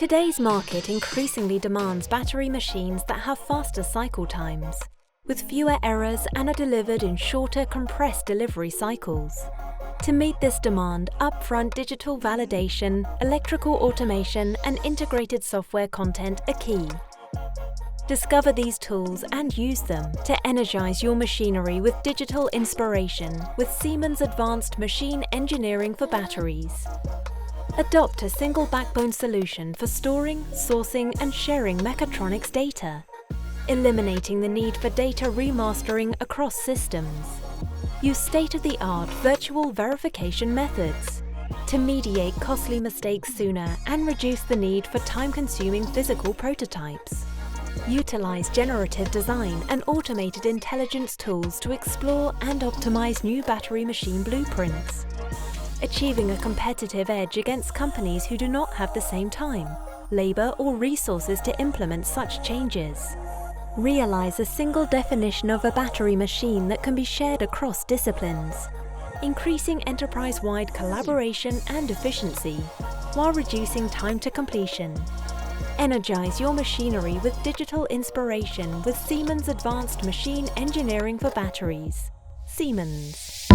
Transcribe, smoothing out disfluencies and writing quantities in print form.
Today's market increasingly demands battery machines that have faster cycle times, with fewer errors and are delivered in shorter, compressed delivery cycles. To meet this demand, upfront digital validation, electrical automation, and integrated software content are key. Discover these tools and use them to energize your machinery with digital inspiration with Siemens Advanced Machine Engineering for Batteries. Adopt a single backbone solution for storing, sourcing, and sharing mechatronics data, eliminating the need for data remastering across systems. Use state-of-the-art virtual verification methods to mediate costly mistakes sooner and reduce the need for time-consuming physical prototypes. Utilize generative design and automated intelligence tools to explore and optimize new battery machine blueprints, achieving a competitive edge against companies who do not have the same time, labor, or resources to implement such changes. Realize a single definition of a battery machine that can be shared across disciplines, increasing enterprise-wide collaboration and efficiency, while reducing time to completion. Energize your machinery with digital inspiration with Siemens Advanced Machine Engineering for Batteries. Siemens.